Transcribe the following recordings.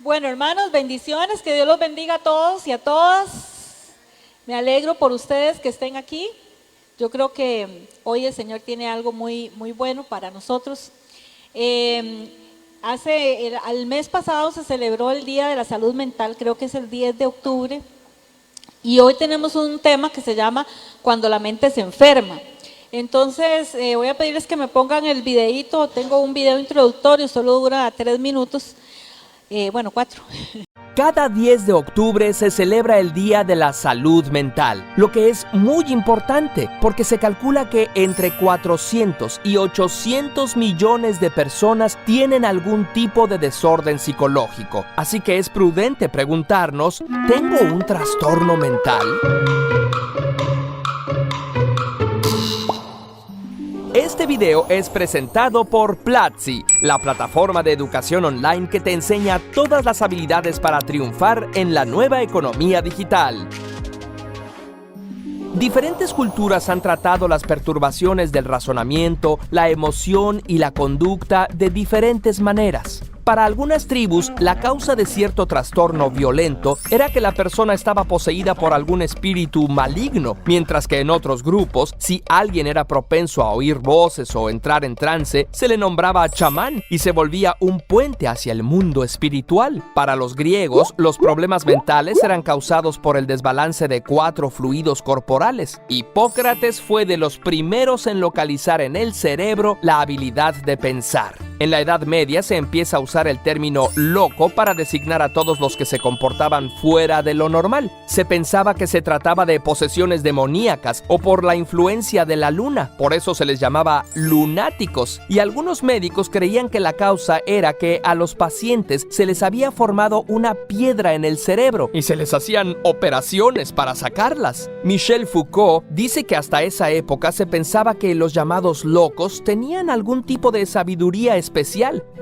Bueno, hermanos, bendiciones, que Dios los bendiga a todos y a todas. Me alegro por ustedes que estén aquí. Yo creo que hoy el Señor tiene algo muy bueno para nosotros. El mes pasado se celebró el Día de la Salud Mental, creo que es el 10 de octubre. Y hoy tenemos un tema que se llama Cuando la mente se enferma. Entonces, voy a pedirles que me pongan el videíto. Tengo un video introductorio, solo dura 3 minutos. 4. Cada 10 de octubre se celebra el Día de la Salud Mental, lo que es muy importante porque se calcula que entre 400 y 800 millones de personas tienen algún tipo de desorden psicológico. Así que es prudente preguntarnos, ¿tengo un trastorno mental? Este video es presentado por Platzi, la plataforma de educación online que te enseña todas las habilidades para triunfar en la nueva economía digital. Diferentes culturas han tratado las perturbaciones del razonamiento, la emoción y la conducta de diferentes maneras. Para algunas tribus, la causa de cierto trastorno violento era que la persona estaba poseída por algún espíritu maligno, mientras que en otros grupos, si alguien era propenso a oír voces o entrar en trance, se le nombraba chamán y se volvía un puente hacia el mundo espiritual. Para los griegos, los problemas mentales eran causados por el desbalance de 4 fluidos corporales. Hipócrates fue de los primeros en localizar en el cerebro la habilidad de pensar. En la Edad Media se empieza a usar el término loco para designar a todos los que se comportaban fuera de lo normal. Se pensaba que se trataba de posesiones demoníacas o por la influencia de la luna, por eso se les llamaba lunáticos, y algunos médicos creían que la causa era que a los pacientes se les había formado una piedra en el cerebro y se les hacían operaciones para sacarlas. Michel Foucault dice que hasta esa época se pensaba que los llamados locos tenían algún tipo de sabiduría especial,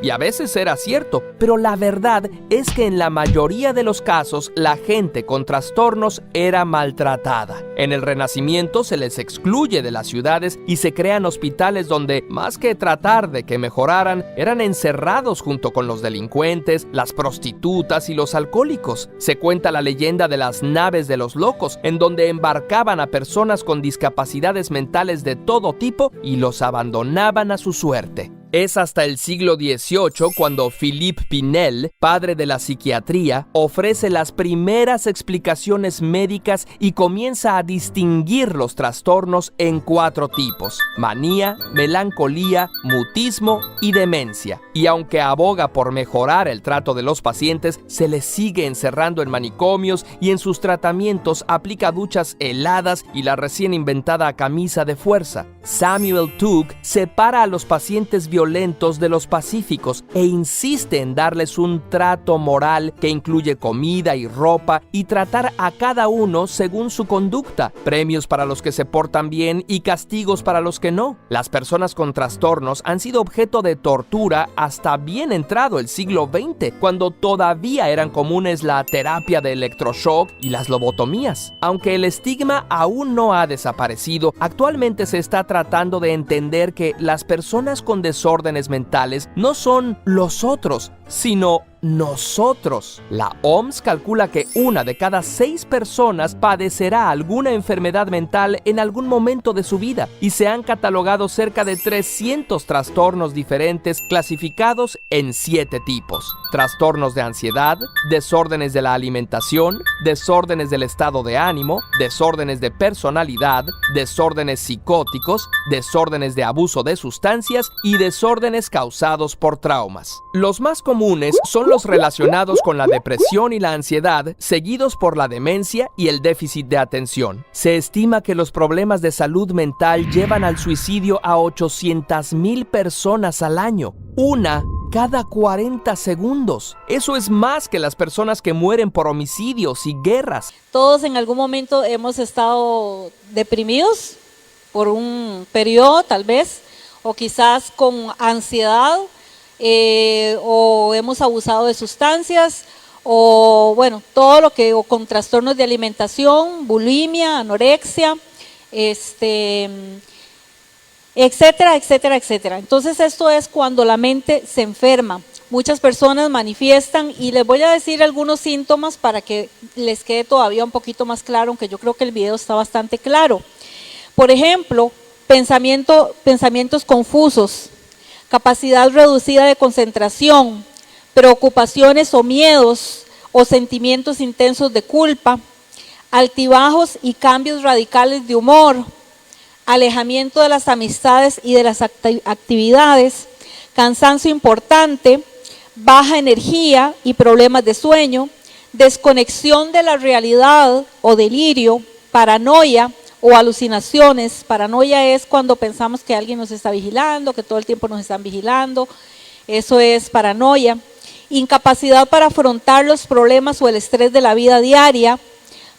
y a veces era cierto, pero la verdad es que en la mayoría de los casos la gente con trastornos era maltratada. En el Renacimiento se les excluye de las ciudades y se crean hospitales donde, más que tratar de que mejoraran, eran encerrados junto con los delincuentes, las prostitutas y los alcohólicos. Se cuenta la leyenda de las naves de los locos, en donde embarcaban a personas con discapacidades mentales de todo tipo y los abandonaban a su suerte. Es hasta el siglo XVIII cuando Philippe Pinel, padre de la psiquiatría, ofrece las primeras explicaciones médicas y comienza a distinguir los trastornos en 4 tipos: manía, melancolía, mutismo y demencia. Y aunque aboga por mejorar el trato de los pacientes, se les sigue encerrando en manicomios y en sus tratamientos aplica duchas heladas y la recién inventada camisa de fuerza. Samuel Tuke separa a los pacientes violentos de los pacíficos e insiste en darles un trato moral que incluye comida y ropa y tratar a cada uno según su conducta, premios para los que se portan bien y castigos para los que no. Las personas con trastornos han sido objeto de tortura hasta bien entrado el siglo XX, cuando todavía eran comunes la terapia de electroshock y las lobotomías. Aunque el estigma aún no ha desaparecido, actualmente se está tratando de entender que las personas con desórdenes mentales no son los otros, sino nosotros. La OMS calcula que 1 de cada 6 personas padecerá alguna enfermedad mental en algún momento de su vida y se han catalogado cerca de 300 trastornos diferentes clasificados en 7 tipos: trastornos de ansiedad, desórdenes de la alimentación, desórdenes del estado de ánimo, desórdenes de personalidad, desórdenes psicóticos, desórdenes de abuso de sustancias y desórdenes causados por traumas. Los más comunes son los relacionados con la depresión y la ansiedad, seguidos por la demencia y el déficit de atención. Se estima que los problemas de salud mental llevan al suicidio a 800,000 personas al año, una cada 40 segundos. Eso es más que las personas que mueren por homicidios y guerras. Todos en algún momento hemos estado deprimidos por un periodo tal vez, o quizás con ansiedad, o hemos abusado de sustancias, o todo lo que, o con trastornos de alimentación, bulimia, anorexia, etcétera, etcétera, etcétera. Entonces esto es cuando la mente se enferma. muchas personas manifiestan, y les voy a decir algunos síntomas para que les quede todavía un poquito más claro, aunque yo creo que el video está bastante claro. Por ejemplo, pensamientos confusos, capacidad reducida de concentración, preocupaciones o miedos o sentimientos intensos de culpa, altibajos y cambios radicales de humor, alejamiento de las amistades y de las actividades, cansancio importante, baja energía y problemas de sueño, desconexión de la realidad o delirio, paranoia o alucinaciones. Paranoia es cuando pensamos que alguien nos está vigilando, que todo el tiempo nos están vigilando, eso es paranoia. Incapacidad para afrontar los problemas o el estrés de la vida diaria,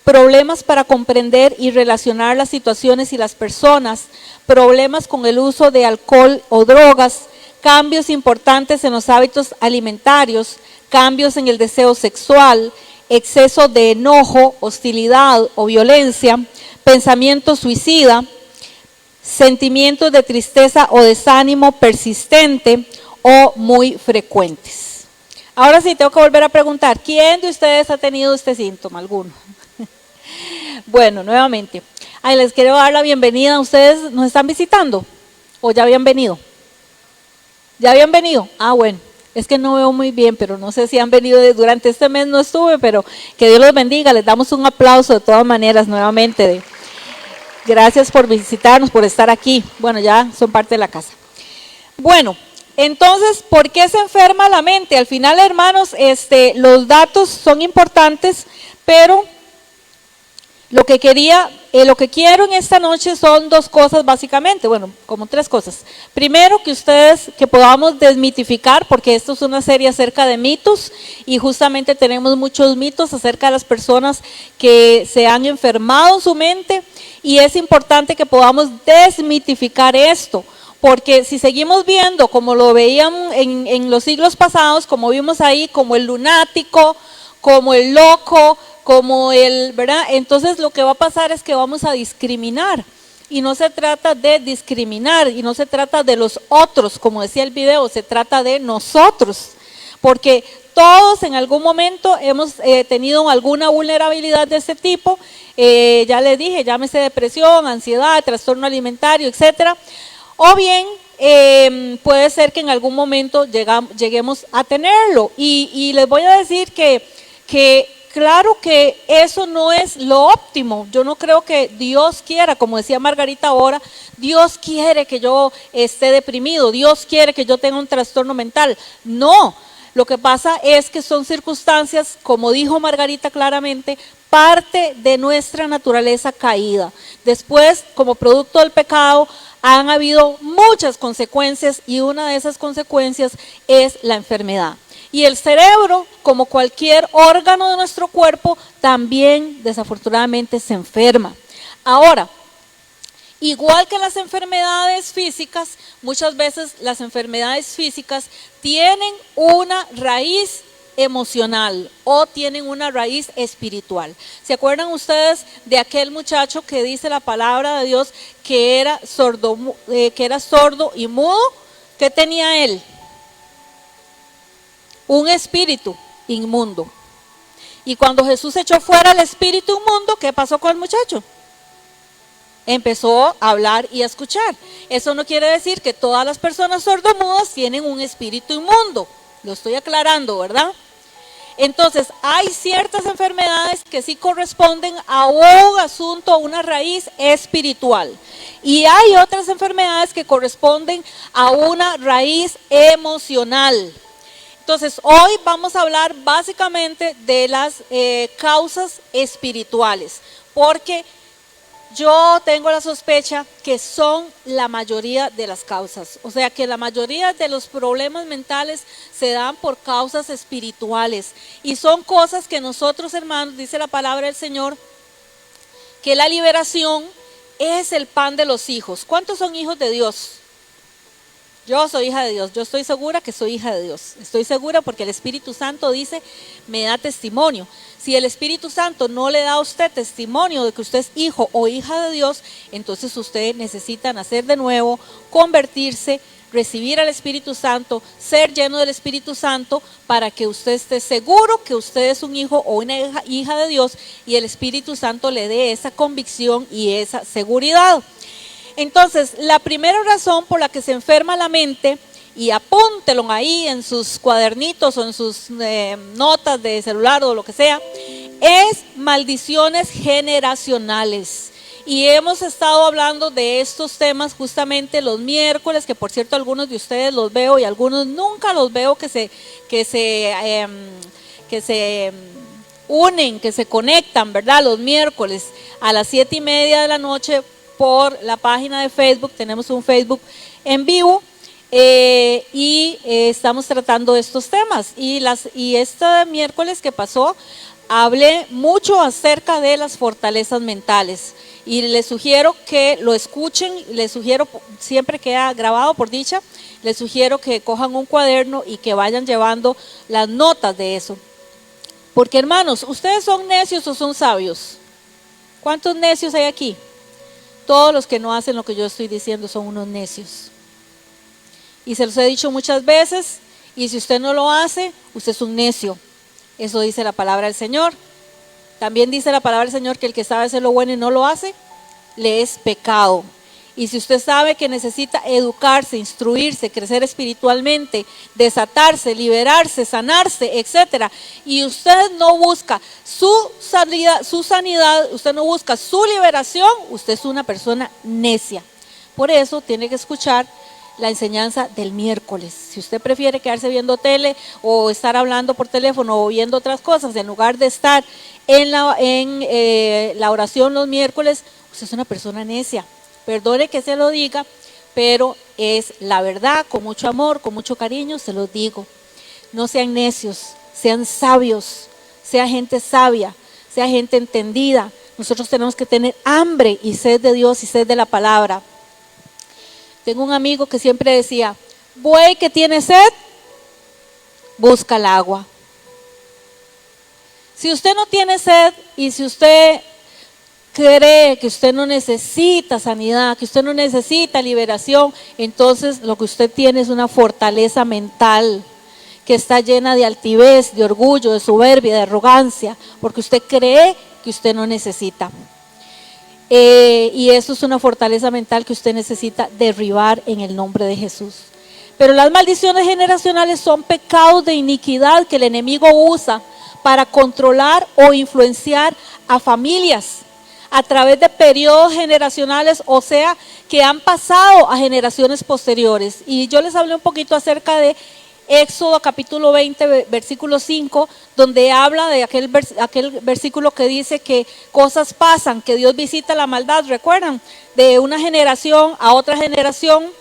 problemas para comprender y relacionar las situaciones y las personas, problemas con el uso de alcohol o drogas, cambios importantes en los hábitos alimentarios, cambios en el deseo sexual, exceso de enojo, hostilidad o violencia, pensamiento suicida, sentimientos de tristeza o desánimo persistente o muy frecuentes. Ahora sí, tengo que volver a preguntar, ¿quién de ustedes ha tenido este síntoma? ¿Alguno? Bueno, nuevamente, les quiero dar la bienvenida. ¿Ustedes nos están visitando o ya habían venido? ¿Ya habían venido? Ah, bueno, es que no veo muy bien, pero no sé si han venido durante este mes, no estuve, pero que Dios los bendiga. Les damos un aplauso de todas maneras nuevamente. Gracias por visitarnos, por estar aquí. Bueno, ya son parte de la casa. Bueno, entonces, ¿por qué se enferma la mente? Al final, hermanos, los datos son importantes, pero lo que quiero en esta noche son dos cosas básicamente, bueno, como tres cosas. Primero, que podamos desmitificar, porque esto es una serie acerca de mitos, y justamente tenemos muchos mitos acerca de las personas que se han enfermado en su mente, y es importante que podamos desmitificar esto. Porque si seguimos viendo como lo veían en los siglos pasados, como vimos ahí, como el lunático, como el loco, como ¿verdad? Entonces lo que va a pasar es que vamos a discriminar. Y no se trata de discriminar, y no se trata de los otros, como decía el video, se trata de nosotros. Porque todos en algún momento hemos tenido alguna vulnerabilidad de este tipo. Ya les dije, llámese depresión, ansiedad, trastorno alimentario, etcétera. O bien puede ser que en algún momento lleguemos a tenerlo. Y les voy a decir que claro que eso no es lo óptimo. Yo no creo que Dios quiera, como decía Margarita ahora, Dios quiere que yo esté deprimido, Dios quiere que yo tenga un trastorno mental. No, lo que pasa es que son circunstancias, como dijo Margarita claramente, parte de nuestra naturaleza caída. Después, como producto del pecado, han habido muchas consecuencias, y una de esas consecuencias es la enfermedad. Y el cerebro, como cualquier órgano de nuestro cuerpo, también desafortunadamente se enferma. Ahora, igual que las enfermedades físicas, muchas veces las enfermedades físicas tienen una raíz emocional o tienen una raíz espiritual. ¿Se acuerdan ustedes de aquel muchacho que dice la palabra de Dios que era sordo y mudo? ¿Qué tenía él? Un espíritu inmundo. Y cuando Jesús echó fuera el espíritu inmundo, ¿qué pasó con el muchacho? Empezó a hablar y a escuchar. Eso no quiere decir que todas las personas sordomudas tienen un espíritu inmundo. Lo estoy aclarando, ¿verdad? Entonces, hay ciertas enfermedades que sí corresponden a un asunto, a una raíz espiritual. Y hay otras enfermedades que corresponden a una raíz emocional. Entonces, hoy vamos a hablar básicamente de las causas espirituales, porque yo tengo la sospecha que son la mayoría de las causas. O sea, que la mayoría de los problemas mentales se dan por causas espirituales. Y son cosas que nosotros, hermanos, dice la palabra del Señor, que la liberación es el pan de los hijos. ¿Cuántos son hijos de Dios? Yo soy hija de Dios, yo estoy segura que soy hija de Dios. Estoy segura porque el Espíritu Santo dice, me da testimonio. Si el Espíritu Santo no le da a usted testimonio de que usted es hijo o hija de Dios, entonces usted necesita nacer de nuevo, convertirse, recibir al Espíritu Santo, ser lleno del Espíritu Santo, para que usted esté seguro que usted es un hijo o una hija de Dios y el Espíritu Santo le dé esa convicción y esa seguridad. Entonces, la primera razón por la que se enferma la mente, y apúntelo ahí en sus cuadernitos o en sus notas de celular o lo que sea, es maldiciones generacionales. Y hemos estado hablando de estos temas justamente los miércoles, que por cierto algunos de ustedes los veo y algunos nunca los veo que se unen, que se conectan, ¿verdad? Los miércoles a las 7:30 de la noche por la página de Facebook. Tenemos un Facebook en vivo. Estamos tratando estos temas y este miércoles que pasó hablé mucho acerca de las fortalezas mentales y les sugiero que lo escuchen, les sugiero, siempre queda grabado por dicha, les sugiero que cojan un cuaderno y que vayan llevando las notas de eso, porque hermanos, ¿ustedes son necios o son sabios? ¿Cuántos necios hay aquí? Todos los que no hacen lo que yo estoy diciendo son unos necios. Y se los he dicho muchas veces, y si usted no lo hace, usted es un necio. Eso dice la palabra del Señor. También dice la palabra del Señor que el que sabe hacer lo bueno y no lo hace, le es pecado. Y si usted sabe que necesita educarse, instruirse, crecer espiritualmente, desatarse, liberarse, sanarse, etcétera, y usted no busca su sanidad, usted no busca su liberación, usted es una persona necia. Por eso tiene que escuchar la enseñanza del miércoles. Si usted prefiere quedarse viendo tele o estar hablando por teléfono o viendo otras cosas en lugar de estar en la oración los miércoles, usted es una persona necia. Perdone que se lo diga, pero es la verdad, con mucho amor, con mucho cariño se lo digo. No sean necios, sean sabios, sea gente sabia, sea gente entendida. Nosotros tenemos que tener hambre y sed de Dios y sed de la palabra. Tengo un amigo que siempre decía, buey que tiene sed, busca el agua. Si usted no tiene sed y si usted cree que usted no necesita sanidad, que usted no necesita liberación, entonces lo que usted tiene es una fortaleza mental que está llena de altivez, de orgullo, de soberbia, de arrogancia, porque usted cree que usted no necesita. Y eso es una fortaleza mental que usted necesita derribar en el nombre de Jesús. Pero las maldiciones generacionales son pecados de iniquidad que el enemigo usa para controlar o influenciar a familias a través de periodos generacionales, o sea, que han pasado a generaciones posteriores. Y yo les hablé un poquito acerca de Éxodo capítulo 20, versículo 5, donde habla de aquel versículo que dice que cosas pasan, que Dios visita la maldad, ¿recuerdan? De una generación a otra generación,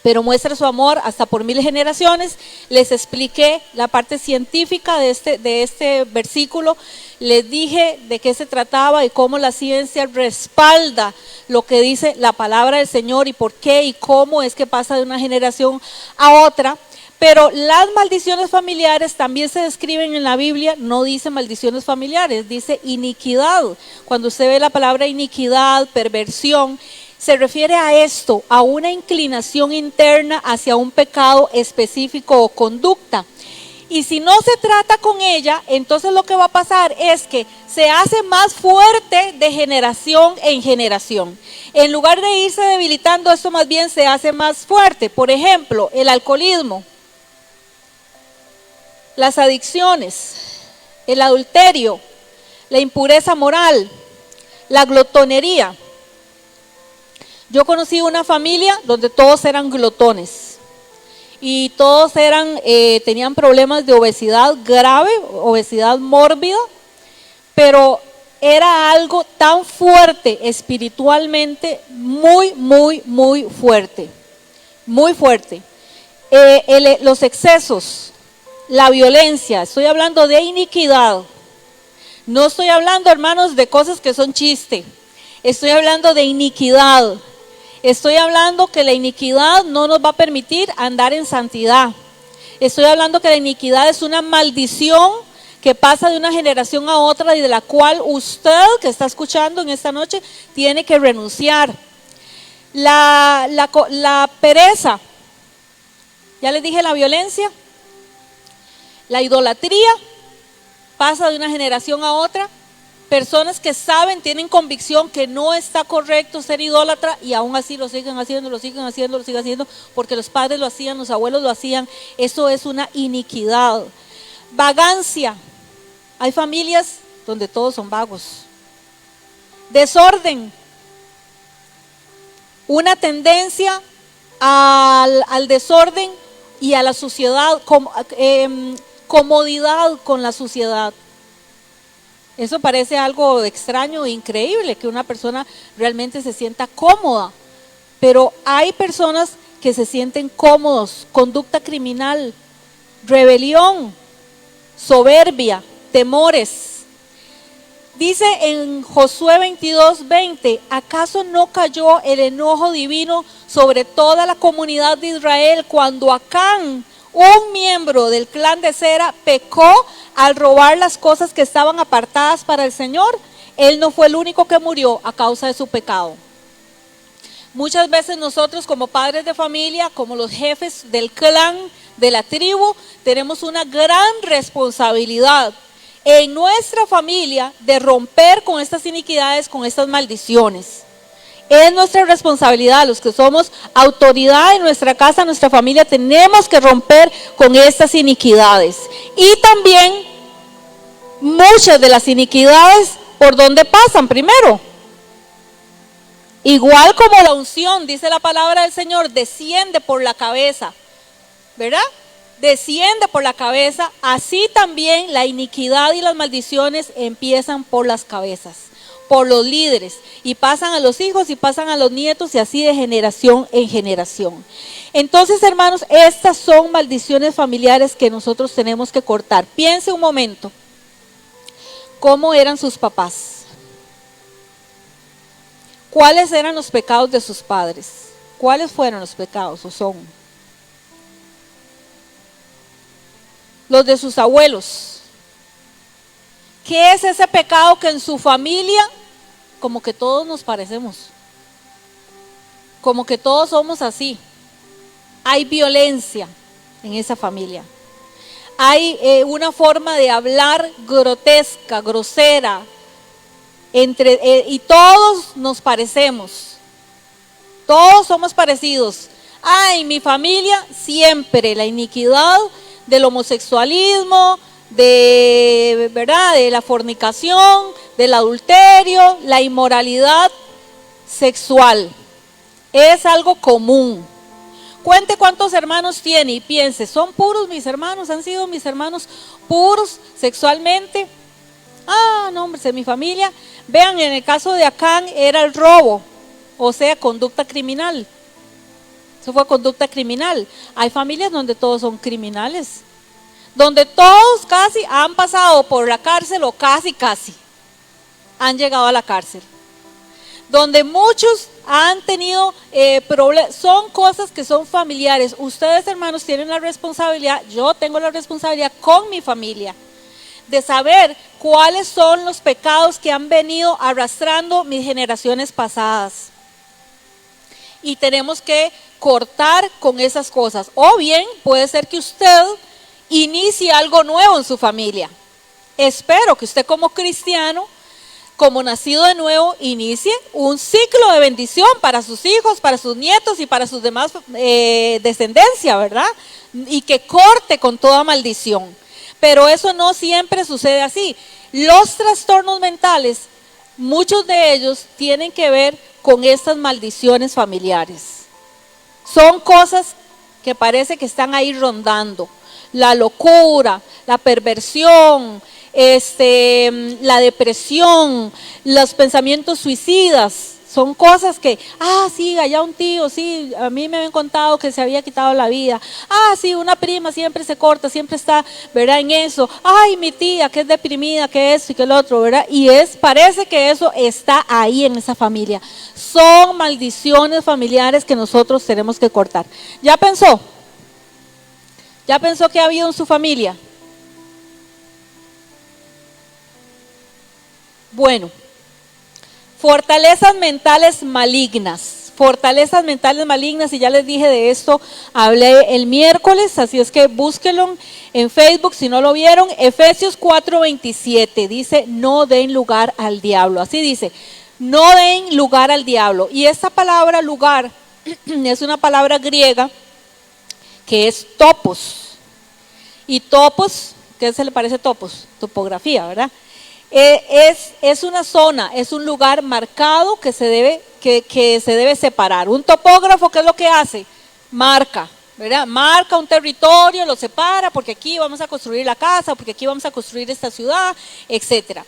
pero muestra su amor hasta por 1000 generaciones. Les expliqué la parte científica de este versículo, les dije de qué se trataba y cómo la ciencia respalda lo que dice la palabra del Señor y por qué y cómo es que pasa de una generación a otra. Pero las maldiciones familiares también se describen en la Biblia, no dice maldiciones familiares, dice iniquidad. Cuando usted ve la palabra iniquidad, perversión, se refiere a esto, a una inclinación interna hacia un pecado específico o conducta. Y si no se trata con ella, entonces lo que va a pasar es que se hace más fuerte de generación en generación. En lugar de irse debilitando, esto más bien se hace más fuerte. Por ejemplo, el alcoholismo, las adicciones, el adulterio, la impureza moral, la glotonería. Yo conocí una familia donde todos eran glotones y todos tenían problemas de obesidad grave, obesidad mórbida, pero era algo tan fuerte espiritualmente, muy fuerte, muy fuerte. Los excesos, la violencia, estoy hablando de iniquidad. No estoy hablando, hermanos, de cosas que son chiste. Estoy hablando de iniquidad. Estoy hablando que la iniquidad no nos va a permitir andar en santidad. Estoy hablando que la iniquidad es una maldición que pasa de una generación a otra y de la cual usted que está escuchando en esta noche tiene que renunciar. La pereza, Ya les dije la violencia, la idolatría pasa de una generación a otra. Personas que saben, tienen convicción que no está correcto ser idólatra y aún así lo siguen haciendo, lo siguen haciendo, lo siguen haciendo porque los padres lo hacían, los abuelos lo hacían. Eso es una iniquidad. Vagancia. Hay familias donde todos son vagos. Desorden. Una tendencia al desorden y a la suciedad, comodidad con la suciedad. Eso parece algo extraño e increíble, que una persona realmente se sienta cómoda, pero hay personas que se sienten cómodos. Conducta criminal, rebelión, soberbia, temores. Dice en Josué 22:20, ¿acaso no cayó el enojo divino sobre toda la comunidad de Israel cuando Acán, un miembro del clan de Zera, pecó al robar las cosas que estaban apartadas para el Señor? Él no fue el único que murió a causa de su pecado. Muchas veces nosotros como padres de familia, como los jefes del clan, de la tribu, tenemos una gran responsabilidad en nuestra familia de romper con estas iniquidades, con estas maldiciones. Es nuestra responsabilidad, los que somos autoridad en nuestra casa, en nuestra familia, tenemos que romper con estas iniquidades. Y también muchas de las iniquidades, ¿por dónde pasan? Primero, igual como la unción, dice la palabra del Señor, desciende por la cabeza, ¿verdad? Desciende por la cabeza, así también la iniquidad y las maldiciones empiezan por las cabezas, por los líderes, y pasan a los hijos y pasan a los nietos y así de generación en generación. Entonces, hermanos, estas son maldiciones familiares que nosotros tenemos que cortar. Piense un momento, ¿cómo eran sus papás? ¿Cuáles eran los pecados de sus padres? ¿Cuáles fueron los pecados o son? Los de sus abuelos. ¿Qué es ese pecado que en su familia, como que todos nos parecemos? Como que todos somos así. Hay violencia en esa familia. Hay una forma de hablar grotesca, grosera, y todos nos parecemos. Todos somos parecidos. Ay, mi familia siempre la iniquidad del homosexualismo, ¿verdad? De la fornicación, del adulterio, la inmoralidad sexual. Es algo común. Cuente cuántos hermanos tiene y piense, ¿son puros mis hermanos? ¿Han sido mis hermanos puros sexualmente? Ah, no, hombre, es mi familia. Vean, en el caso de Acán era el robo, o sea, conducta criminal. Eso fue conducta criminal. Hay familias donde todos son criminales, donde todos casi han pasado por la cárcel o casi han llegado a la cárcel. Donde muchos han tenido problemas, son cosas que son familiares. Ustedes, hermanos, tienen la responsabilidad, yo tengo la responsabilidad con mi familia, de saber cuáles son los pecados que han venido arrastrando mis generaciones pasadas. Y tenemos que cortar con esas cosas. O bien puede ser que usted inicie algo nuevo en su familia. Espero que usted como cristiano, como nacido de nuevo, inicie un ciclo de bendición para sus hijos, para sus nietos y para sus demás descendencia, ¿verdad? Y que corte con toda maldición. Pero eso no siempre sucede así. Los trastornos mentales, muchos de ellos tienen que ver con estas maldiciones familiares. Son cosas que parece que están ahí rondando. La locura, la perversión, la depresión, los pensamientos suicidas. Son cosas que, sí, allá un tío, sí, a mí me habían contado que se había quitado la vida. Sí, una prima siempre se corta, siempre está, ¿verdad? En eso. Ay, mi tía, que es deprimida, que esto y que el otro, ¿verdad? Y parece que eso está ahí en esa familia. Son maldiciones familiares que nosotros tenemos que cortar. ¿Ya pensó? ¿Ya pensó que ha habido en su familia? Bueno. Fortalezas mentales malignas. fortalezas mentales malignas, y ya les dije de esto, hablé el miércoles, así es que búsquenlo en Facebook si no lo vieron. Efesios 4:27 dice, no den lugar al diablo, así dice, no den lugar al diablo. Y esta palabra lugar es una palabra griega que es topos, y topos, ¿qué se le parece topos? Topografía, ¿verdad? Es una zona, es un lugar marcado que se debe separar. Un topógrafo, ¿qué es lo que hace? Marca, ¿verdad? Marca un territorio, lo separa, porque aquí vamos a construir la casa, porque aquí vamos a construir esta ciudad, etcétera.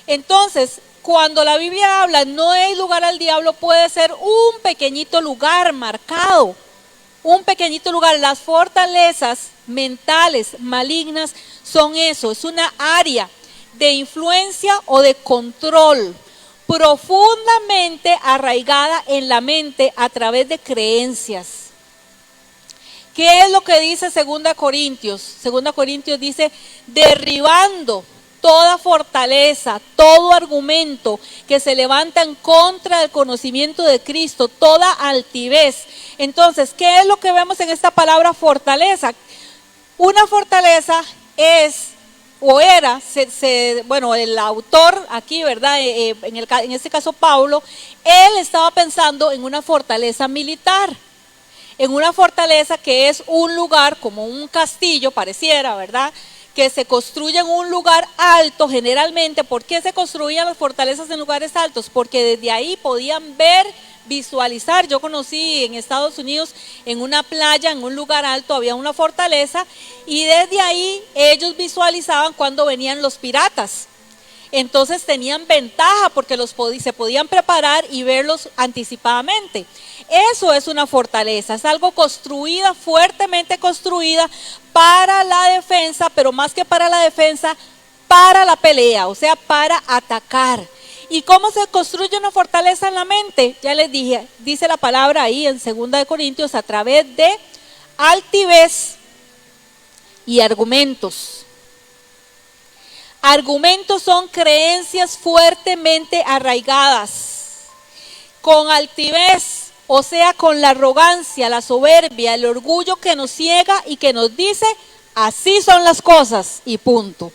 Entonces, cuando la Biblia habla no hay lugar al diablo, puede ser un pequeñito lugar marcado, un pequeñito lugar. Las fortalezas mentales malignas son eso, es una área de influencia o de control profundamente arraigada en la mente a través de creencias. ¿Qué es lo que dice 2 Corintios? 2 Corintios dice, derribando toda fortaleza, todo argumento que se levanta en contra del conocimiento de Cristo, toda altivez. Entonces, ¿qué es lo que vemos en esta palabra fortaleza? Una fortaleza es o era, bueno, el autor aquí, ¿verdad? En este caso Pablo, él estaba pensando en una fortaleza militar, en una fortaleza que es un lugar como un castillo, pareciera, ¿verdad? Que se construye en un lugar alto generalmente. ¿Por qué se construían las fortalezas en lugares altos? Porque desde ahí podían ver, visualizar. Yo conocí en Estados Unidos, en una playa, en un lugar alto, había una fortaleza, y desde ahí ellos visualizaban cuando venían los piratas. Entonces tenían ventaja porque se podían preparar y verlos anticipadamente. Eso es una fortaleza, es algo construida, fuertemente construida para la defensa, pero más que para la defensa, para la pelea, o sea, para atacar. ¿Y cómo se construye una fortaleza en la mente? Ya les dije, dice la palabra ahí en 2 Corintios, a través de altivez y argumentos. Argumentos son creencias fuertemente arraigadas. Con altivez, o sea, con la arrogancia, la soberbia, el orgullo que nos ciega y que nos dice, así son las cosas y punto.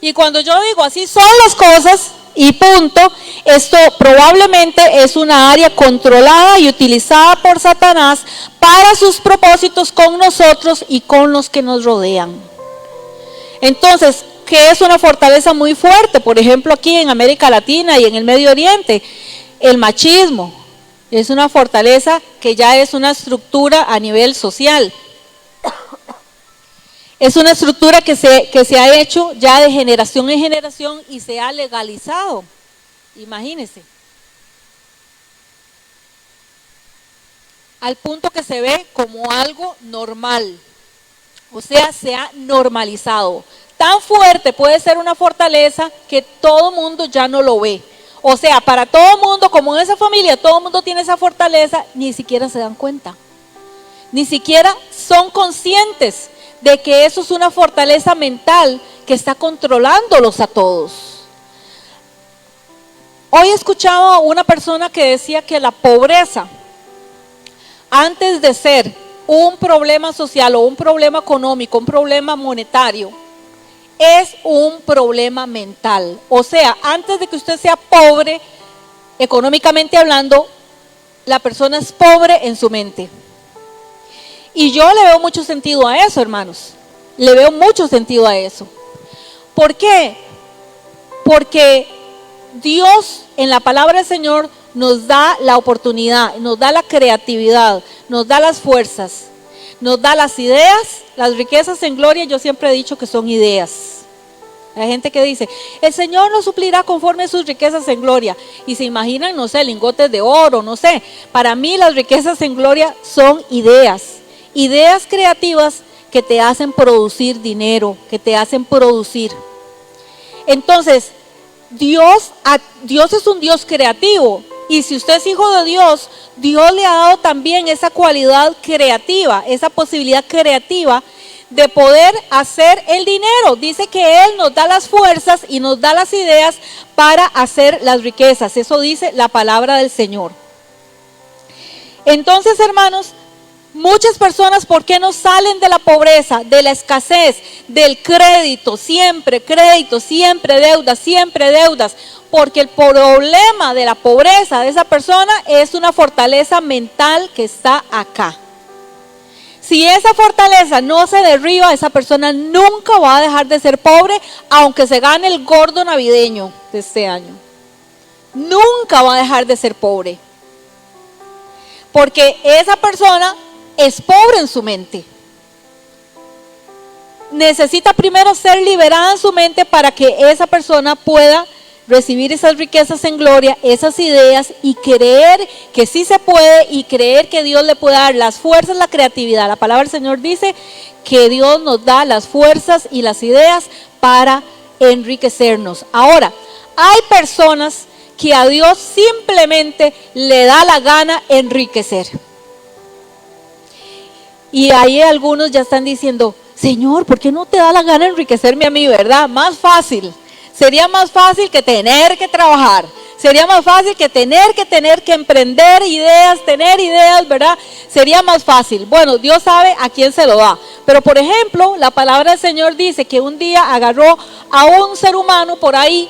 Y cuando yo digo así son las cosas y punto, esto probablemente es una área controlada y utilizada por Satanás para sus propósitos con nosotros y con los que nos rodean. Entonces, ¿qué es una fortaleza muy fuerte? Por ejemplo, aquí en América Latina y en el Medio Oriente, el machismo es una fortaleza que ya es una estructura a nivel social. Es una estructura que se ha hecho ya de generación en generación y se ha legalizado. Imagínense. Al punto que se ve como algo normal. O sea, se ha normalizado. Tan fuerte puede ser una fortaleza que todo mundo ya no lo ve. O sea, para todo mundo, como en esa familia, todo mundo tiene esa fortaleza, ni siquiera se dan cuenta. Ni siquiera son conscientes de que eso es una fortaleza mental que está controlándolos a todos. Hoy escuchaba a una persona que decía que la pobreza, antes de ser un problema social o un problema económico, un problema monetario, es un problema mental. O sea, antes de que usted sea pobre, económicamente hablando, la persona es pobre en su mente. Y yo le veo mucho sentido a eso, hermanos. Le veo mucho sentido a eso. ¿Por qué? Porque Dios en la palabra del Señor nos da la oportunidad, nos da la creatividad, nos da las fuerzas, nos da las ideas. Las riquezas en gloria, yo siempre he dicho que son ideas. Hay gente que dice, el Señor nos suplirá conforme a sus riquezas en gloria. Y se imaginan, no sé, lingotes de oro, no sé. Para mí las riquezas en gloria son ideas. Ideas creativas que te hacen producir dinero, que te hacen producir. Entonces, Dios es un Dios creativo. Y si usted es hijo de Dios, Dios le ha dado también esa cualidad creativa, esa posibilidad creativa de poder hacer el dinero. Dice que Él nos da las fuerzas y nos da las ideas para hacer las riquezas. Eso dice la palabra del Señor. Entonces, hermanos, muchas personas, ¿por qué no salen de la pobreza, de la escasez, del crédito, siempre deudas? Porque el problema de la pobreza de esa persona es una fortaleza mental que está acá. Si esa fortaleza no se derriba, esa persona nunca va a dejar de ser pobre, aunque se gane el gordo navideño de este año. Nunca va a dejar de ser pobre. Porque esa persona es pobre en su mente. Necesita primero ser liberada en su mente para que esa persona pueda recibir esas riquezas en gloria, esas ideas, y creer que sí se puede, y creer que Dios le puede dar las fuerzas, la creatividad. La palabra del Señor dice que Dios nos da las fuerzas y las ideas para enriquecernos. Ahora, hay personas que a Dios simplemente le da la gana enriquecer. Y ahí algunos ya están diciendo: Señor, ¿por qué no te da la gana enriquecerme a mí, verdad? Más fácil. Sería más fácil que tener que trabajar. Sería más fácil que tener que emprender ideas, tener ideas, ¿verdad? Sería más fácil. Bueno, Dios sabe a quién se lo da. Pero por ejemplo, la palabra del Señor dice que un día agarró a un ser humano por ahí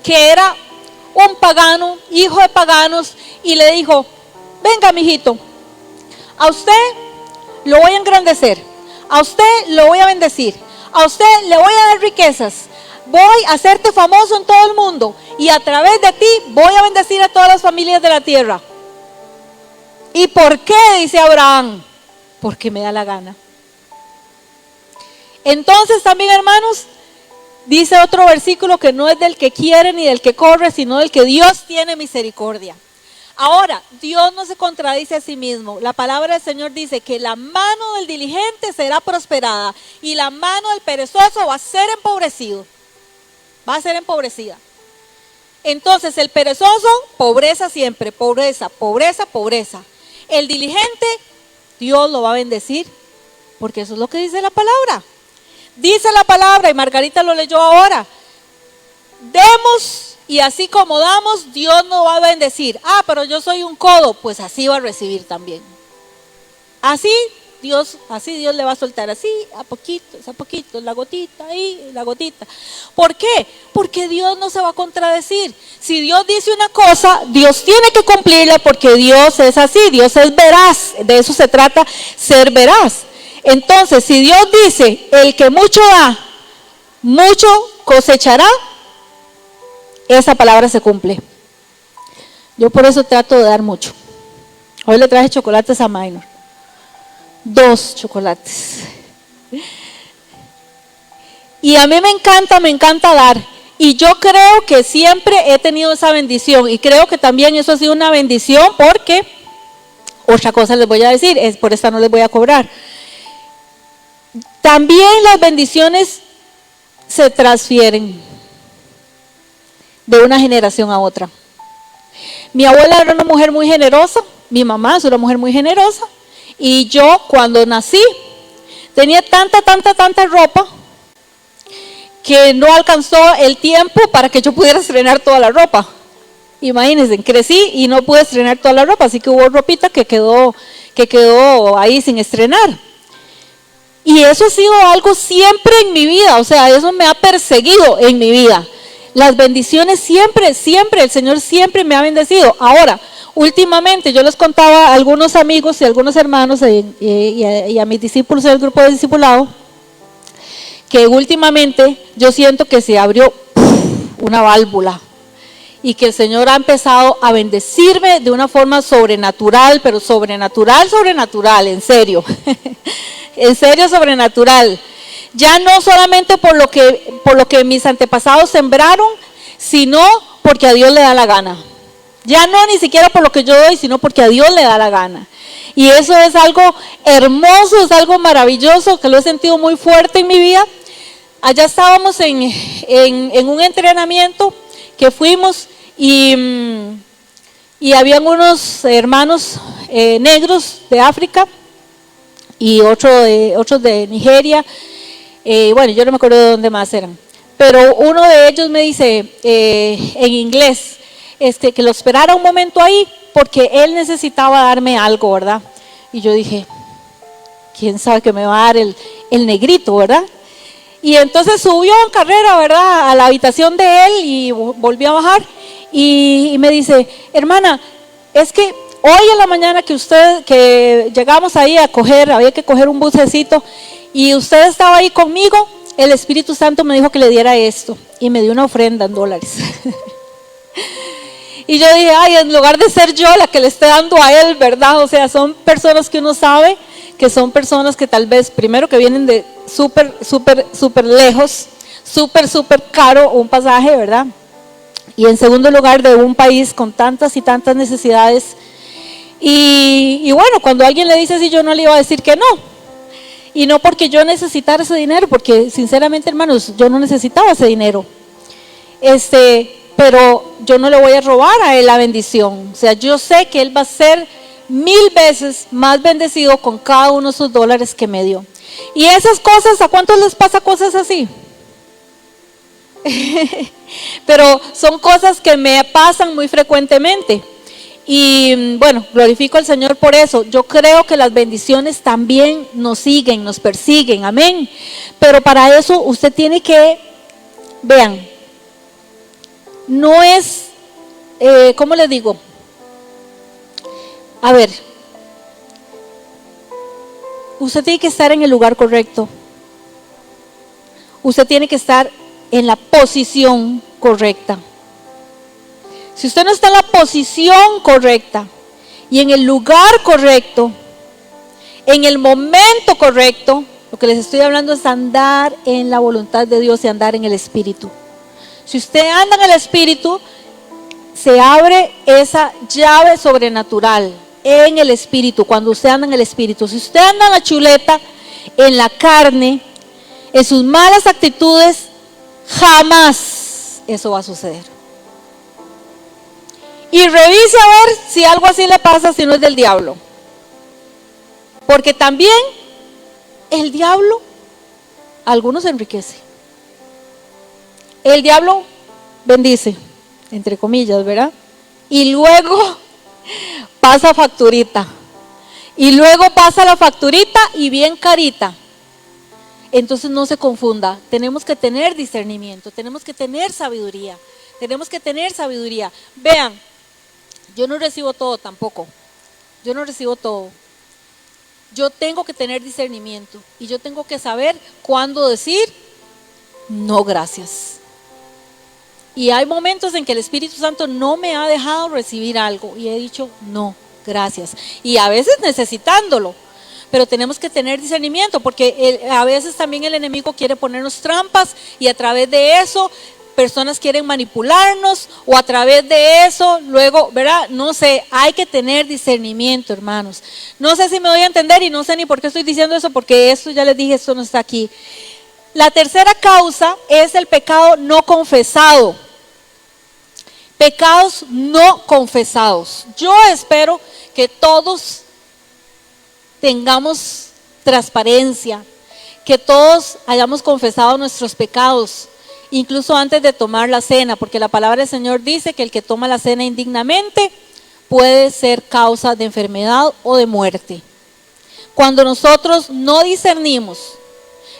que era un pagano, hijo de paganos, y le dijo: venga, mijito, a usted lo voy a engrandecer, a usted lo voy a bendecir, a usted le voy a dar riquezas, voy a hacerte famoso en todo el mundo, y a través de ti voy a bendecir a todas las familias de la tierra. ¿Y por qué? Dice Abraham: porque me da la gana. Entonces también, hermanos, dice otro versículo que no es del que quiere ni del que corre, sino del que Dios tiene misericordia. Ahora, Dios no se contradice a sí mismo. La palabra del Señor dice que la mano del diligente será prosperada y la mano del perezoso va a ser empobrecido. Va a ser empobrecida. Entonces, el perezoso, pobreza siempre, pobreza. El diligente, Dios lo va a bendecir, porque eso es lo que dice la palabra. Dice la palabra, y Margarita lo leyó ahora: demos, y así como damos, Dios nos va a bendecir. Ah, pero yo soy un codo, pues así va a recibir también. Así Dios le va a soltar, así, a poquito, la gotita ahí, la gotita. ¿Por qué? Porque Dios no se va a contradecir. Si Dios dice una cosa, Dios tiene que cumplirla, porque Dios es así, Dios es veraz. De eso se trata, ser veraz. Entonces, si Dios dice: el que mucho da, mucho cosechará, esa palabra se cumple. Yo por eso trato de dar mucho. Hoy le traje chocolates a Minor, 2 chocolates. Y a mí me encanta dar. Y yo creo que siempre he tenido esa bendición, y creo que también eso ha sido una bendición, porque otra cosa les voy a decir, es por esta no les voy a cobrar. También las bendiciones se transfieren de una generación a otra. Mi abuela era una mujer muy generosa, mi mamá es una mujer muy generosa, y yo cuando nací tenía tanta ropa que no alcanzó el tiempo para que yo pudiera estrenar toda la ropa. Imagínense, crecí y no pude estrenar toda la ropa, así que hubo ropita que quedó ahí sin estrenar. Y eso ha sido algo siempre en mi vida, o sea, eso me ha perseguido en mi vida. Las bendiciones siempre, el Señor siempre me ha bendecido. Ahora, últimamente yo les contaba a algunos amigos y a algunos hermanos y a mis discípulos del grupo de discipulado, que últimamente yo siento que se abrió una válvula y que el Señor ha empezado a bendecirme de una forma sobrenatural, pero sobrenatural, en serio. En serio, sobrenatural. Ya no solamente por lo que mis antepasados sembraron, sino porque a Dios le da la gana. Ya no ni siquiera por lo que yo doy, sino porque a Dios le da la gana. Y eso es algo hermoso, es algo maravilloso, que lo he sentido muy fuerte en mi vida. Allá estábamos en un entrenamiento que fuimos, y habían unos hermanos negros de África y otros de Nigeria. Bueno, yo no me acuerdo de dónde más eran, pero uno de ellos me dice en inglés que lo esperara un momento ahí, porque él necesitaba darme algo, ¿verdad? Y yo dije, ¿quién sabe que me va a dar el negrito, verdad? Y entonces subió en carrera, ¿verdad?, a la habitación de él y volvió a bajar y me dice, hermana, es que hoy en la mañana que llegamos ahí había que coger un bucecito y usted estaba ahí conmigo, el Espíritu Santo me dijo que le diera esto y me dio una ofrenda en dólares. Y yo dije, ay, en lugar de ser yo la que le esté dando a él, ¿verdad? O sea, son personas que uno sabe que son personas que tal vez, primero que vienen de súper lejos, súper caro un pasaje, ¿verdad? Y en segundo lugar, de un país con tantas y tantas necesidades. Y bueno, cuando alguien le dice así, yo no le iba a decir que no. Y no porque yo necesitara ese dinero, porque sinceramente, hermanos, yo no necesitaba ese dinero. Pero yo no le voy a robar a él la bendición. O sea, yo sé que él va a ser 1000 veces más bendecido con cada uno de esos dólares que me dio. Y esas cosas, ¿a cuántos les pasa cosas así? Pero son cosas que me pasan muy frecuentemente. Y bueno, glorifico al Señor por eso. Yo creo que las bendiciones también nos siguen, nos persiguen, amén. Pero para eso usted tiene que, vean, no es, ¿cómo les digo? A ver, usted tiene que estar en el lugar correcto. Usted tiene que estar en la posición correcta. Si usted no está en la posición correcta y en el lugar correcto, en el momento correcto, lo que les estoy hablando es andar en la voluntad de Dios y andar en el Espíritu. Si usted anda en el Espíritu, se abre esa llave sobrenatural en el Espíritu, cuando usted anda en el Espíritu. Si usted anda en la chuleta, en la carne, en sus malas actitudes, jamás eso va a suceder. Y revise a ver si algo así le pasa, si no es del diablo. Porque también el diablo a algunos enriquece. El diablo bendice, entre comillas, ¿verdad? Y luego pasa facturita. Y luego pasa la facturita y bien carita. Entonces no se confunda. Tenemos que tener discernimiento, tenemos que tener sabiduría. Tenemos que tener sabiduría. Vean, yo no recibo todo tampoco. Yo no recibo todo. Yo tengo que tener discernimiento. Y yo tengo que saber cuándo decir no, gracias. Y hay momentos en que el Espíritu Santo no me ha dejado recibir algo y he dicho no, gracias. Y a veces necesitándolo, pero tenemos que tener discernimiento, porque a veces también el enemigo quiere ponernos trampas y a través de eso personas quieren manipularnos, o a través de eso luego, ¿verdad? No sé, hay que tener discernimiento, hermanos. No sé si me doy a entender y no sé ni por qué estoy diciendo eso, porque esto ya les dije, esto no está aquí. La tercera causa es el pecado no confesado. Pecados no confesados. Yo espero que todos tengamos transparencia, que todos hayamos confesado nuestros pecados, incluso antes de tomar la cena, porque la palabra del Señor dice que el que toma la cena indignamente puede ser causa de enfermedad o de muerte. Cuando nosotros no discernimos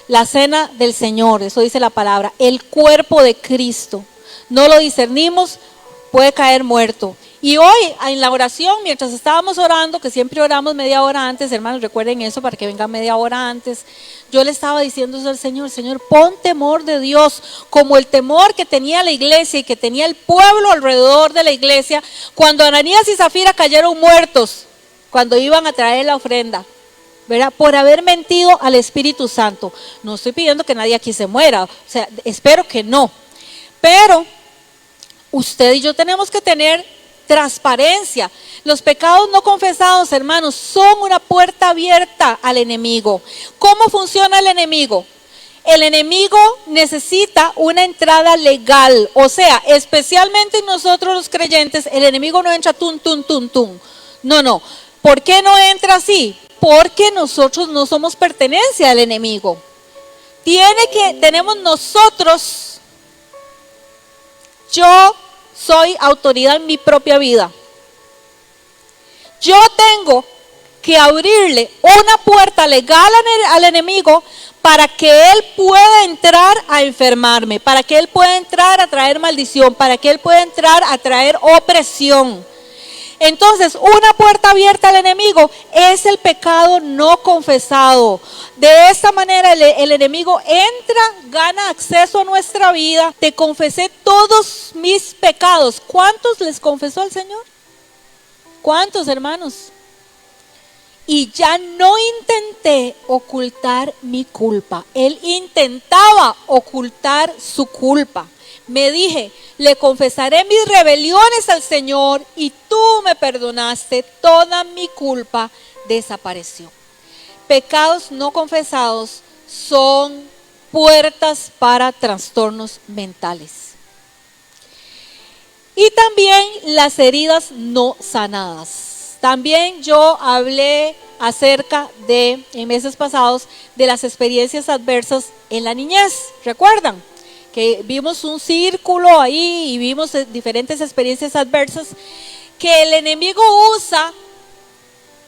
la cena del Señor, eso dice la palabra, el cuerpo de Cristo, no lo discernimos, puede caer muerto. Y hoy en la oración, mientras estábamos orando, que siempre oramos media hora antes, hermanos, recuerden eso para que vengan media hora antes, yo le estaba diciendo eso al Señor, Señor, pon temor de Dios, como el temor que tenía la iglesia y que tenía el pueblo alrededor de la iglesia, cuando Ananías y Zafira cayeron muertos, cuando iban a traer la ofrenda, ¿verdad? Por haber mentido al Espíritu Santo. No estoy pidiendo que nadie aquí se muera, o sea, espero que no, pero usted y yo tenemos que tener transparencia. Los pecados no confesados, hermanos, son una puerta abierta al enemigo. ¿Cómo funciona el enemigo? El enemigo necesita una entrada legal, o sea, especialmente nosotros los creyentes, el enemigo no entra tum. No. ¿Por qué no entra así? Porque nosotros no somos pertenencia del enemigo. Tenemos nosotros, yo soy autoridad en mi propia vida. Yo tengo que abrirle una puerta legal al enemigo para que él pueda entrar a enfermarme, para que él pueda entrar a traer maldición, para que él pueda entrar a traer opresión. Entonces, una puerta abierta al enemigo es el pecado no confesado. De esta manera el enemigo entra, gana acceso a nuestra vida. Te confesé todos mis pecados. ¿Cuántos les confesó el Señor? ¿Cuántos, hermanos? Y ya no intenté ocultar mi culpa. Él intentaba ocultar su culpa. Me dije, le confesaré mis rebeliones al Señor y tú me perdonaste, toda mi culpa desapareció. Pecados no confesados son puertas para trastornos mentales. Y también las heridas no sanadas. También yo hablé acerca de, en meses pasados, de las experiencias adversas en la niñez. ¿Recuerdan? Que vimos un círculo ahí y vimos diferentes experiencias adversas que el enemigo usa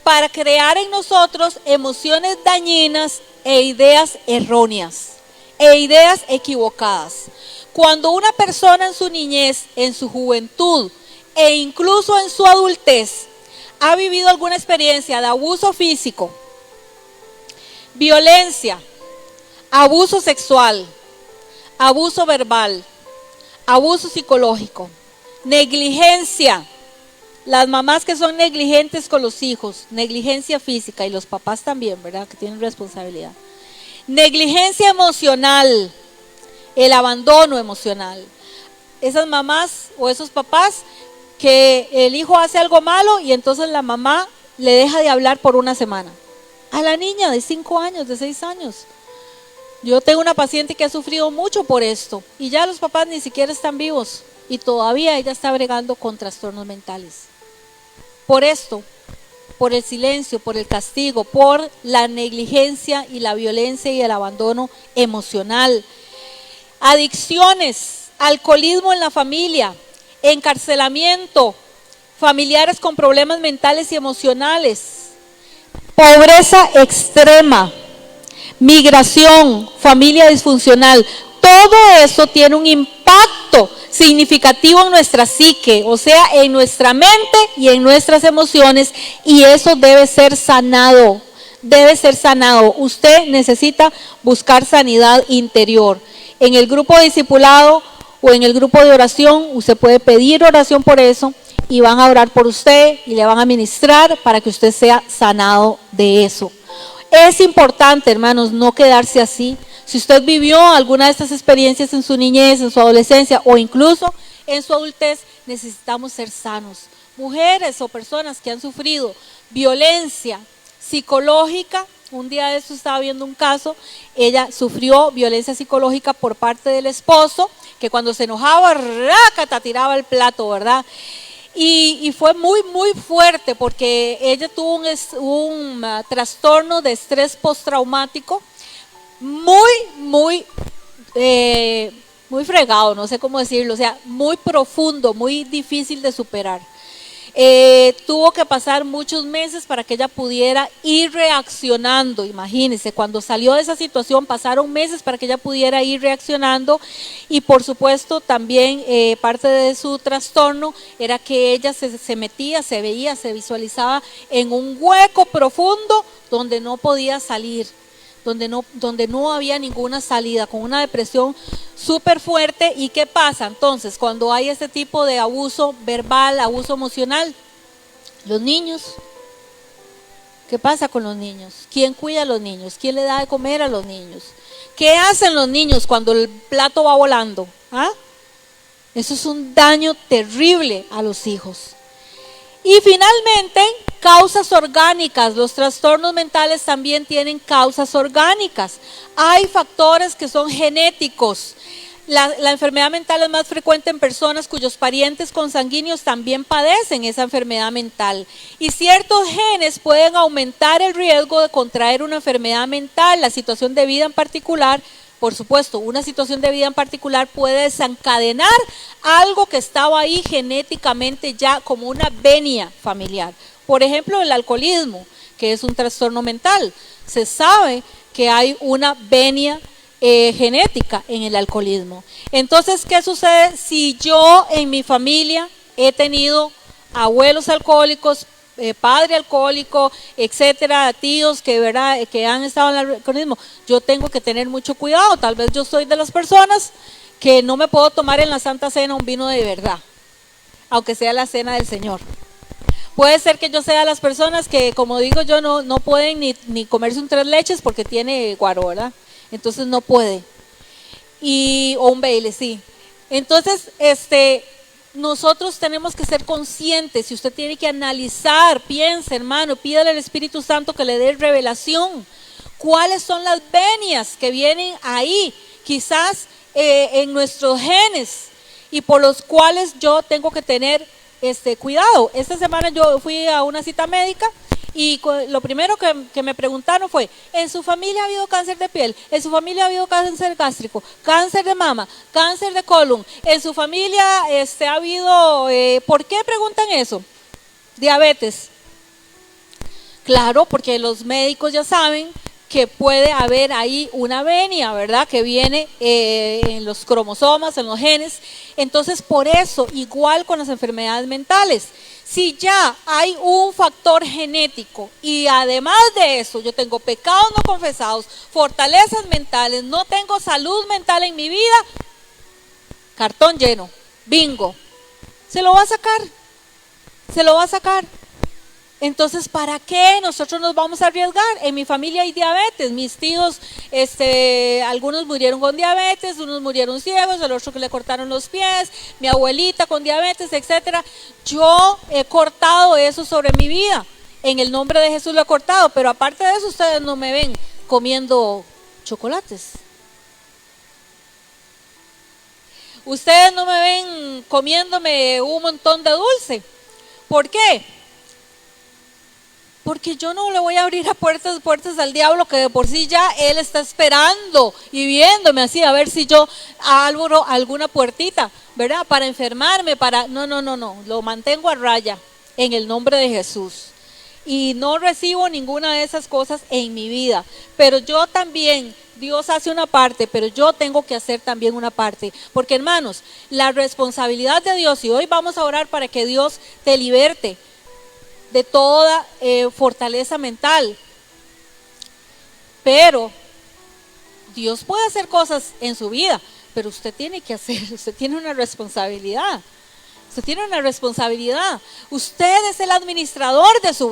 para crear en nosotros emociones dañinas e ideas erróneas, e ideas equivocadas. Cuando una persona en su niñez, en su juventud e incluso en su adultez ha vivido alguna experiencia de abuso físico, violencia, abuso sexual, abuso verbal, abuso psicológico, negligencia, las mamás que son negligentes con los hijos, negligencia física, y los papás también, ¿verdad? Que tienen responsabilidad. Negligencia emocional, el abandono emocional. Esas mamás o esos papás que el hijo hace algo malo y entonces la mamá le deja de hablar por una semana. A la niña de 5 años, de 6 años. Yo tengo una paciente que ha sufrido mucho por esto y ya los papás ni siquiera están vivos y todavía ella está bregando con trastornos mentales. Por esto, por el silencio, por el castigo, por la negligencia y la violencia y el abandono emocional. Adicciones, alcoholismo en la familia, encarcelamiento, familiares con problemas mentales y emocionales, pobreza extrema, migración, familia disfuncional. Todo eso tiene un impacto significativo en nuestra psique, o sea, en nuestra mente y en nuestras emociones, y eso debe ser sanado, debe ser sanado. Usted necesita buscar sanidad interior. En el grupo de discipulado o en el grupo de oración, usted puede pedir oración por eso y van a orar por usted y le van a ministrar para que usted sea sanado de eso. Es importante, hermanos, no quedarse así. Si usted vivió alguna de estas experiencias en su niñez, en su adolescencia o incluso en su adultez, necesitamos ser sanos. Mujeres o personas que han sufrido violencia psicológica, un día de eso estaba viendo un caso, ella sufrió violencia psicológica por parte del esposo, que cuando se enojaba, rácata, tiraba el plato, ¿verdad? Y fue muy, muy fuerte porque ella tuvo un trastorno de estrés postraumático muy fregado, no sé cómo decirlo, o sea, muy profundo, muy difícil de superar. Tuvo que pasar muchos meses para que ella pudiera ir reaccionando. Imagínense, cuando salió de esa situación pasaron meses para que ella pudiera ir reaccionando, y por supuesto también parte de su trastorno era que ella se metía, se veía, se visualizaba en un hueco profundo donde no podía salir, donde no había ninguna salida, con una depresión súper fuerte. ¿Y qué pasa entonces cuando hay este tipo de abuso verbal, abuso emocional? Los niños. ¿Qué pasa con los niños? ¿Quién cuida a los niños? ¿Quién le da de comer a los niños? ¿Qué hacen los niños cuando el plato va volando? ¿Ah? Eso es un daño terrible a los hijos. Y finalmente, causas orgánicas. Los trastornos mentales también tienen causas orgánicas. Hay factores que son genéticos. La enfermedad mental es más frecuente en personas cuyos parientes consanguíneos también padecen esa enfermedad mental. Y ciertos genes pueden aumentar el riesgo de contraer una enfermedad mental. La situación de vida en particular, por supuesto, una situación de vida en particular puede desencadenar algo que estaba ahí genéticamente ya como una venia familiar. Por ejemplo, el alcoholismo, que es un trastorno mental. Se sabe que hay una venia genética en el alcoholismo. Entonces, ¿qué sucede si yo en mi familia he tenido abuelos alcohólicos, padre alcohólico, etcétera, tíos que, ¿verdad?, que han estado en el alcoholismo? Yo tengo que tener mucho cuidado. Tal vez yo soy de las personas que no me puedo tomar en la Santa Cena un vino de verdad, aunque sea la cena del Señor. Puede ser que yo sea de las personas que, como digo yo, no pueden ni comerse un tres leches porque tiene guaro, ¿verdad? Entonces no puede. O un Baileys, sí. Entonces, nosotros tenemos que ser conscientes. Si usted tiene que analizar, piense, hermano, pídale al Espíritu Santo que le dé revelación. ¿Cuáles son las venias que vienen ahí? Quizás en nuestros genes, y por los cuales yo tengo que tener cuidado. Esta semana yo fui a una cita médica y lo primero que me preguntaron fue: ¿en su familia ha habido cáncer de piel? ¿En su familia ha habido cáncer gástrico? ¿Cáncer de mama? ¿Cáncer de colon? ¿En su familia ha habido, por qué preguntan eso? Diabetes. Claro, porque los médicos ya saben que puede haber ahí una venia, ¿verdad?, que viene en los cromosomas, en los genes. Entonces, por eso, igual con las enfermedades mentales, si ya hay un factor genético y además de eso yo tengo pecados no confesados, fortalezas mentales, no tengo salud mental en mi vida, cartón lleno, bingo, se lo va a sacar, se lo va a sacar. Entonces, ¿para qué nosotros nos vamos a arriesgar? En mi familia hay diabetes, mis tíos, algunos murieron con diabetes, unos murieron ciegos, el otro que le cortaron los pies, mi abuelita con diabetes, etcétera. Yo he cortado eso sobre mi vida, en el nombre de Jesús lo he cortado, pero aparte de eso ustedes no me ven comiendo chocolates. Ustedes no me ven comiéndome un montón de dulce. ¿Por qué? Porque yo no le voy a abrir a puertas al diablo, que de por sí ya él está esperando y viéndome así a ver si yo abro alguna puertita, ¿verdad?, para enfermarme, no, lo mantengo a raya en el nombre de Jesús. Y no recibo ninguna de esas cosas en mi vida. Pero yo también, Dios hace una parte, pero yo tengo que hacer también una parte. Porque, hermanos, la responsabilidad de Dios, y hoy vamos a orar para que Dios te liberte de toda fortaleza mental, pero Dios puede hacer cosas en su vida, pero usted tiene que hacer, usted tiene una responsabilidad, usted es el administrador de su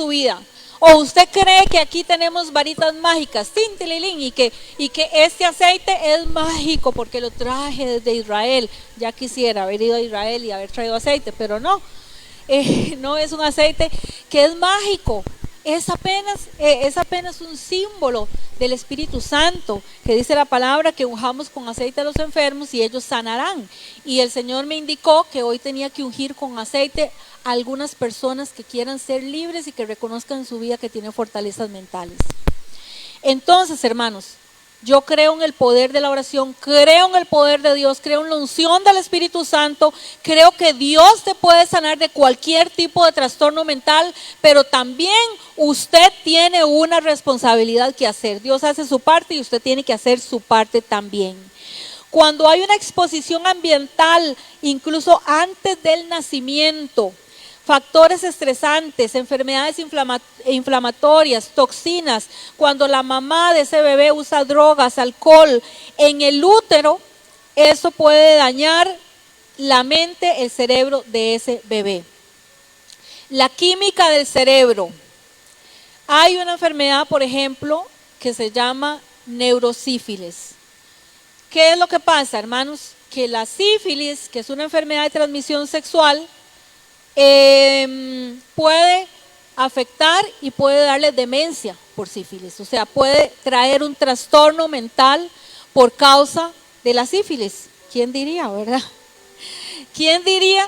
vida, o usted cree que aquí tenemos varitas mágicas, tintililín, y que este aceite es mágico porque lo traje desde Israel. Ya quisiera haber ido a Israel y haber traído aceite, pero no, no es un aceite que es mágico. Es apenas un símbolo del Espíritu Santo, que dice la palabra que ungamos con aceite a los enfermos y ellos sanarán. Y el Señor me indicó que hoy tenía que ungir con aceite a algunas personas que quieran ser libres y que reconozcan en su vida que tienen fortalezas mentales. Entonces, hermanos, yo creo en el poder de la oración, creo en el poder de Dios, creo en la unción del Espíritu Santo, creo que Dios te puede sanar de cualquier tipo de trastorno mental, pero también usted tiene una responsabilidad que hacer. Dios hace su parte y usted tiene que hacer su parte también. Cuando hay una exposición ambiental, incluso antes del nacimiento, factores estresantes, enfermedades inflamatorias, toxinas, cuando la mamá de ese bebé usa drogas, alcohol, en el útero, eso puede dañar la mente, el cerebro de ese bebé. La química del cerebro. Hay una enfermedad, por ejemplo, que se llama neurosífilis. ¿Qué es lo que pasa, hermanos? Que la sífilis, que es una enfermedad de transmisión sexual, puede afectar y puede darle demencia por sífilis, o sea, puede traer un trastorno mental por causa de la sífilis. ¿Quién diría, verdad? ¿Quién diría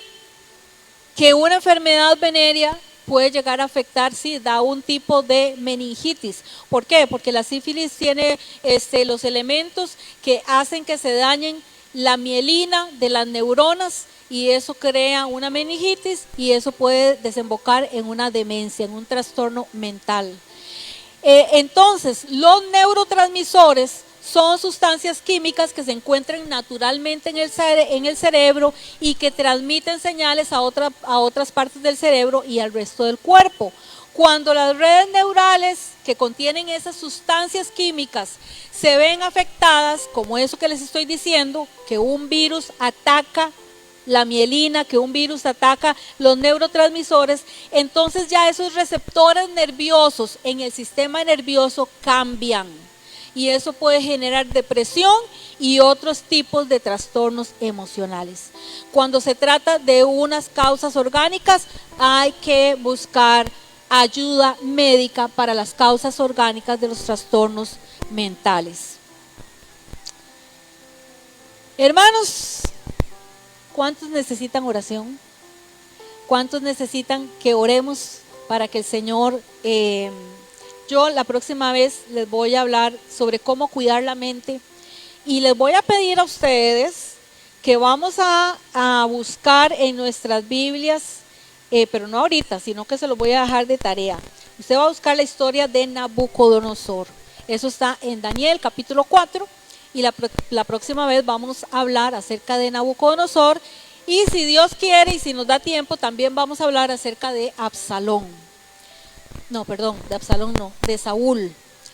que una enfermedad venérea puede llegar a afectar si da un tipo de meningitis. ¿Por qué? Porque la sífilis tiene los elementos que hacen que se dañen la mielina de las neuronas y eso crea una meningitis y eso puede desembocar en una demencia, en un trastorno mental. Entonces, los neurotransmisores son sustancias químicas que se encuentran naturalmente en el cerebro y que transmiten señales a otras partes del cerebro y al resto del cuerpo. Cuando las redes neurales que contienen esas sustancias químicas se ven afectadas, como eso que les estoy diciendo, que un virus ataca la mielina, que un virus ataca los neurotransmisores, entonces ya esos receptores nerviosos en el sistema nervioso cambian. Y eso puede generar depresión y otros tipos de trastornos emocionales. Cuando se trata de unas causas orgánicas, hay que buscar ayuda médica para las causas orgánicas de los trastornos mentales. Hermanos, ¿cuántos necesitan oración? ¿Cuántos necesitan que oremos para que el Señor... Yo la próxima vez les voy a hablar sobre cómo cuidar la mente y les voy a pedir a ustedes que vamos a buscar en nuestras Biblias, pero no ahorita, sino que se los voy a dejar de tarea. Usted va a buscar la historia de Nabucodonosor. Eso está en Daniel capítulo 4 y la próxima vez vamos a hablar acerca de Nabucodonosor y si Dios quiere y si nos da tiempo también vamos a hablar acerca de Absalón. No, perdón, de Absalón no, de Saúl.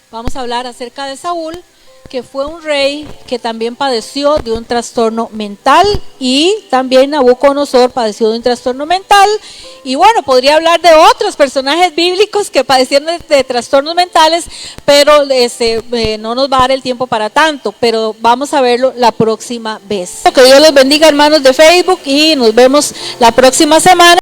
Vamos a hablar acerca de Saúl, que fue un rey que también padeció de un trastorno mental y también Nabucodonosor padeció de un trastorno mental. Y bueno, podría hablar de otros personajes bíblicos que padecieron de trastornos mentales, pero no nos va a dar el tiempo para tanto, pero vamos a verlo la próxima vez. Que Dios los bendiga, hermanos de Facebook, y nos vemos la próxima semana.